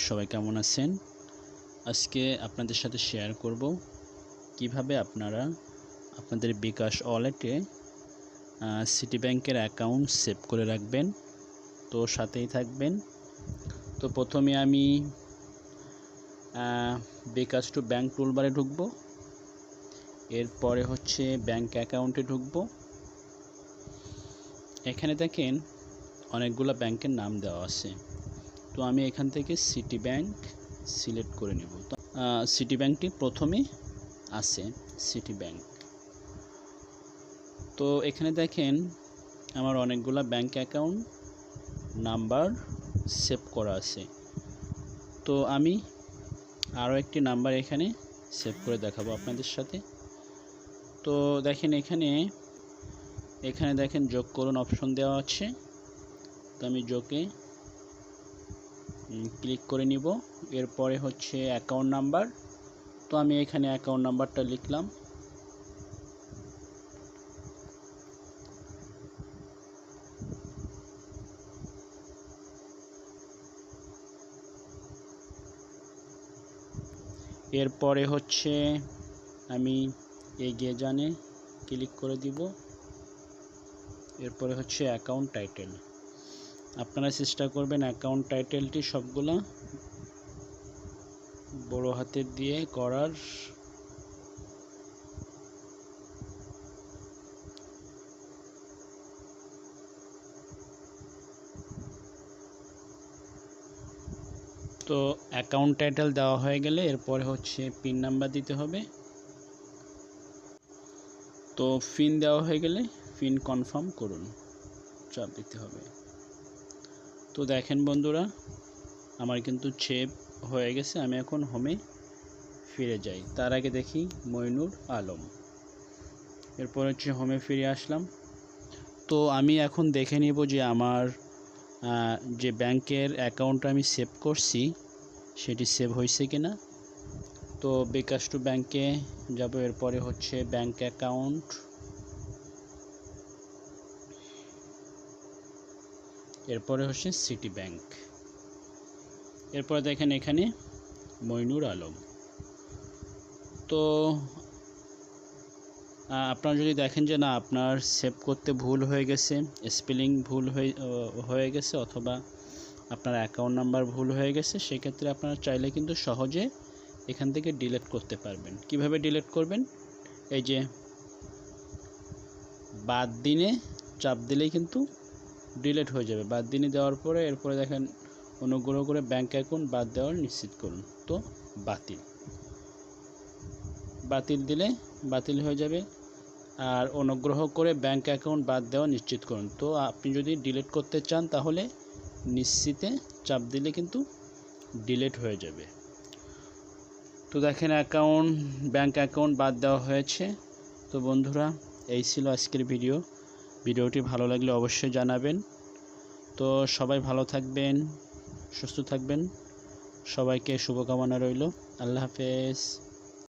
সবাই কেমন আছেন? আজকে আপনাদের সাথে শেয়ার করব কিভাবে আপনারা আপনাদের বিকাশ ওয়ালেটে সিটি ব্যাংকের অ্যাকাউন্ট সেভ করে রাখবেন। তো সাথেই থাকবেন। তো প্রথমে আমি বিকাশ টু ব্যাংক টুলবারে ঢুকব। এরপরে হচ্ছে ব্যাংক অ্যাকাউন্টে ঢুকব। এখানে দেখেন অনেকগুলো ব্যাংকের নাম দেওয়া আছে। তো আমি এখান থেকে সিটি ব্যাংক সিলেক্ট করে নেব। তো সিটি ব্যাংকটি প্রথমে আছে, সিটি ব্যাংক। তো এখানে দেখেন আমার অনেকগুলা ব্যাংক অ্যাকাউন্ট নাম্বার সেভ করা আছে। তো আমি আরও একটি নাম্বার এখানে সেভ করে দেখাবো আপনাদের সাথে। তো দেখেন এখানে দেখেন যোগ করুন অপশন দেওয়া আছে। তো আমি যোগে ক্লিক করে নিব। এরপরে হচ্ছে অ্যাকাউন্ট নাম্বার। তো আমি এখানে অ্যাকাউন্ট নাম্বারটা লিখলাম। এরপরে হচ্ছে আমি এগিয়ে যানে ক্লিক করে দিব। এরপরে হচ্ছে অ্যাকাউন্ট টাইটেল। আপনারা চেষ্টা করবেন অ্যাকাউন্ট টাইটেলটি সবগুলা বড় হাতের দিয়ে করার। তো অ্যাকাউন্ট টাইটেল দেওয়া হয়ে গেলে এরপরে হচ্ছে পিন নাম্বার দিতে হবে। তো পিন দেওয়া হয়ে গেলে পিন কনফার্ম করুন, চাপ দিতে হবে। তো দেখেন বন্ধুরা, আমার কিন্তু সেভ হয়ে গেছে। আমি এখন হোমে ফিরে যাই। তার আগে দেখি মইনুর আলম। এরপর হচ্ছে হোমে ফিরে আসলাম। তো আমি এখন দেখে নিব যে আমার যে ব্যাংকের অ্যাকাউন্ট আমি সেভ করছি সেটি সেভ হয়েছে কিনা। তো বিকাশ টু ব্যাংকে যাব। এরপরে হচ্ছে ব্যাংক অ্যাকাউন্ট, এরপরে হচ্ছে সিটি ব্যাংক। এরপরে দেখেন এখানে মইনুর আলম। তো আপনারা যদি দেখেন যে না আপনার সেভ করতে ভুল হয়ে গেছে, স্পেলিং ভুল হয়ে গেছে, অথবা আপনার অ্যাকাউন্ট নাম্বার ভুল হয়ে গেছে, সেক্ষেত্রে আপনারা চাইলে কিন্তু সহজে এখান থেকে ডিলিট করতে পারবেন। কিভাবে ডিলিট করবেন? এই যে বাদ দিনে চাপ দিলেই কিন্তু ডিলিট হয়ে যাবে। বাদ দিনে দেওয়ার পরে এরপরে দেখেন অনুগ্রহ করে ব্যাংক অ্যাকাউন্ট বাদ দেওয়ার নিশ্চিত করুন। তো বাতিল দিলে বাতিল হয়ে যাবে। আর অনুগ্রহ করে ব্যাংক অ্যাকাউন্ট বাদ দেওয়া নিশ্চিত করুন। তো আপনি যদি ডিলিট করতে চান তাহলে নিশ্চিতে চাপ দিলে কিন্তু ডিলিট হয়ে যাবে। তো দেখেন ব্যাংক অ্যাকাউন্ট বাদ দেওয়া হয়েছে। তো বন্ধুরা, এই ছিল আজকের ভিডিওটি ভালো লাগলে অবশ্যই জানাবেন। তো সবাই ভালো থাকবেন, সুস্থ থাকবেন। সবাইকে শুভকামনা রইল। আল্লাহ হাফেজ।